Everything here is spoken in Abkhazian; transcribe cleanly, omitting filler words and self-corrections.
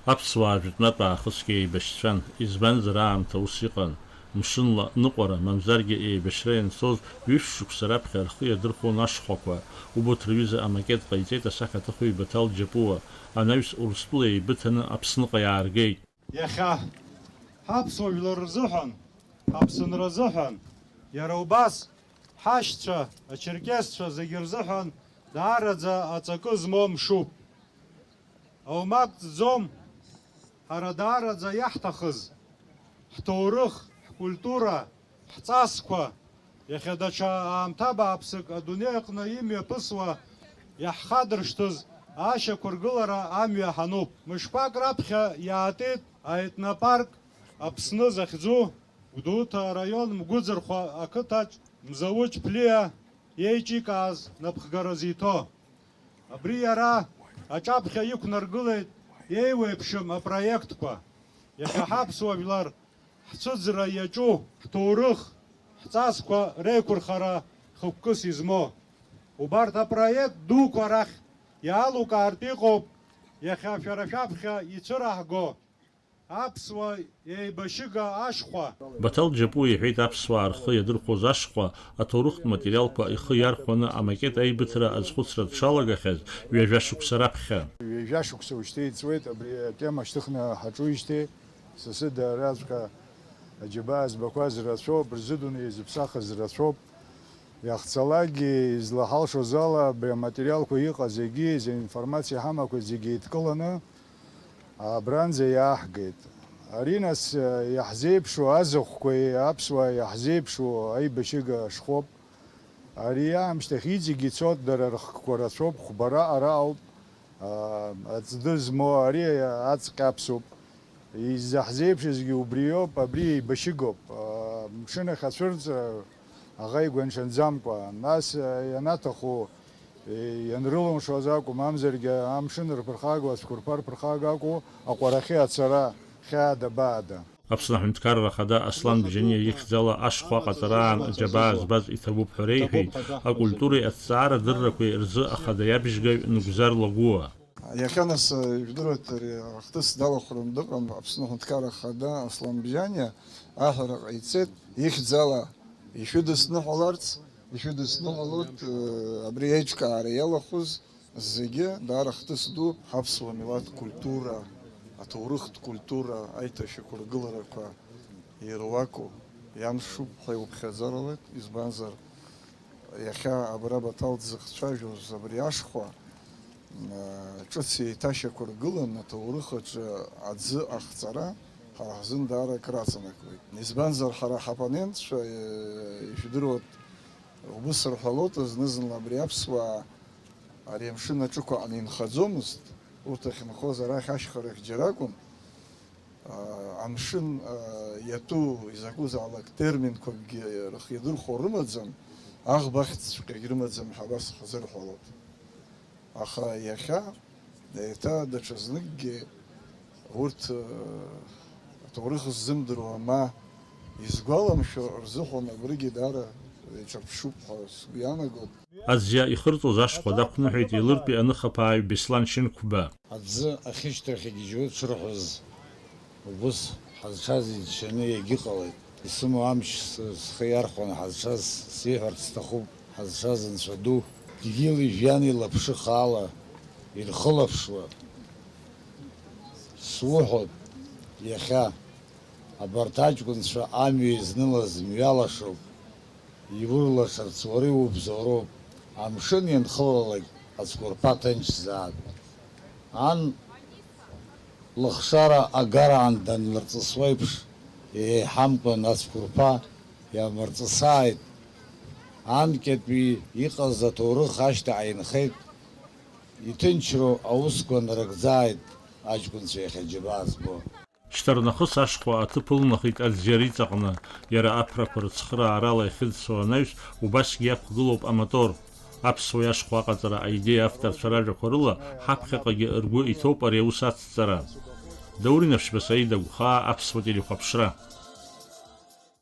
Аԥсуаа жәытәнатә аахысгьы еибашьцәан, избанзар аамҭа ус иҟан, мшынла ныҟәара, мамзаргьы еибашьра ианцоз ҩышә шықәса раԥхьа рхы иадырхәон ашхәақәа. Убарҭ рҩыза амакет ҟаиҵеит асахьаҭыхҩы Баҭал Џьапуа, анаҩс Урыстәыла еибыҭаны Аԥсныҟа иааргеит. Иахьа ҳаԥсуа жәлар рзыҳәан, ҳаԥсынра рзыҳәан, иара убас ҳашьцәа, ачеркесцәа зегьы рзыҳәан даараӡа аҵакы змоу мшуп. Аумак ҵӡом ҳара даараӡа иаҳҭахыз ҳҭоурых, ҳкультура, ҳҵасқәа, иахьа даҽа аамҭа бааԥсык адунеи аҟны имҩаԥысуа иаҳхадыршҭыз ашьақәыргылара амҩа ҳануп. Мышқәак раԥхьа иаатит аетнопарк Аԥсны захьӡу Гәдоуҭа араион Мгәыӡырхәа ақыҭаҿ Мзауҷ Ԥлиа иеиҿикааз напхгара зиҭо. Абри иара аҿаԥхьа иқәнаргылеит еиуеиԥшым апроектқәа. Иахьа ҳаԥсуа жәлар ҳцәыӡра иаҿу ҳҭоурых, ҳҵасқәа реиқәырхара хықәкыс измо. Убарҭ апроект дуқәа рахь иаалукаартә иҟоуп иахьа шәара шәаԥхьа ицәыраҳго аԥсуа еибашьыга ашхәа. Баҭал Џьапуа иҳәеит аԥсуаа рхы иадырхәоз ашхәа аҭоурыхтә материалқәа ихы иархәаны амакет аибыҭра азхәыцра дшалагахьаз ҩажәа шықәса раԥхьа. Ҩажәа шықәса уажәшьҭа иҵуеит абри атема шьҭыхны ҳаҿуижьҭеи сасыда араҵәҟьа аџьабаа збақәаз рацәоуп, рзыдунеи зыԥсахыз рацәоуп. Иахьцалакгьы излаҳалшоз ала абри аматериалқәа иҟаз зегьы, информациа ҳамақәа зегьы еидкыланы абранӡа иааҳгеит. Ари нас иаҳзеиԥшу азахәқәеи аԥсуаа иаҳзеиԥшу аибашьыга шхәоуп. Ари аамышьҭахь иҵегьы ицоит дара рхқәа рацәоуп, хәбара ара ауп, аҵды змоу ари аҵкьаԥсуп. Изаҳзеиԥшызгьы убриоуп, абри еибашьыгоуп. Мшынахь ацәырҵра аӷа игәаншәанӡамкәа, нас ианаҭаху ианрылымшоз акәым, мамзаргьы амшын рԥырхагоу, ацәқәырԥа рԥырхага акәу, аҟәарахьы ацара хьаада баада. Аԥсны аҳәынҭқарра ахада Аслан Бџьаниа ихьӡала ашхәа аҟаҵараан аџьабаа збаз иҭабуп ҳәа реиҳәеит акультуреи аҭҵаарадыррақәеи рзы ахада иабжьгаҩ Нугзар Лагәуа. Иахьа нас ижәдыруеит ахҭыс далахәырын дыҟам Аԥсны аҳәынҭқарра ахада Аслан Бџьаниа аҳәара ҟаиҵеит ихьӡала ишәыдысныҳәаларц, ишәыдысныҳәалоит абри еиҿкаара иалахәыз зегьы даара хҭыс ду ҳаԥсуа милаҭ культура, аҭоурыхтә культура аиҭашьақәыргыларақәа ируаку иамшуп ҳәа иуԥхьаӡаралеит, избанзар иахьа абра Баҭал дзыхцәажәоз абри ашхәа ҿыц еиҭашьақәыргылан аҭоурыхаҿы аӡы ахҵара ҳара ҳзын даара краҵанакуеит. Избанзар ҳара ҳапонентцәа ишәдыруеит убыс рҳәалоит зны-зынла абри аԥсуаа ари амшын аҿықәа анинхаӡомызт, урҭ ахьынхоз арахь ашьхарахь џьара акәын, амшын иатәу изакәызаалак терминқәакгьы рыхиадырхәо рымаӡам, аӷба ахьӡҵәҟьагь рымаӡам ҳәа абас ҳзырҳәалоит. Аха иахьа еиҭа даҽазныкгьы урҭ аҭоурых ззымдыруа ма изгәаламшәо рзыҳәан абригьы даара иҿаԥшуп ҳәа сгәы иаанагоит. Аӡиа ихырҵоз ашхәа дақәныҳәеит Елыртәи аныхаԥааҩ Беслан Шьынқәба. Аӡы ахьышьҭахь егьежьуеит шырҳәоз убыс ҳазшаз иџьшьаны иагьыҟалеит. Исымоу амч схы иархәаны ҳазшаз сиҳәарц сҭахуп, ҳазшаз Анцәа ду дгьыли жәҩани лаԥшы хаала ирхылаԥшуа суҳәоит иахьа абарҭ аҷкәынцәа амҩа изнылаз мҩалашоуп, иурлашарц уара иубзоуроуп, амшын ианхылалак ацәқәырԥа ҭынчзаап. Ан лыхшара агараан данлырҵысуа еиԥш еиҳамкәан ацәқәырԥа иамырҵысааит. Анкьатәи иҟаз аҭоурых ашьҭа ааинхеит, иҭынчроу аусқәа нарыгӡааит аҷкәынцәа иахьа џьабаа збо. Шьҭарнахыс ашхәа аҭыԥ ылнахит Аӡиар иҵаҟны, иара аԥрақәа рыцхыраарала ихьыӡсо анаҩс убасгьы иақәгылоуп амотор. Аԥсуа иашхәа аҟаҵара аидеиа авторцәа ражәақәа рыла ҳаԥхьаҟагьы ргәы иҭоуп ари аус ацҵара. Даурин Авшьбасаид Агәхаа, Аԥсуа телехәаԥшра.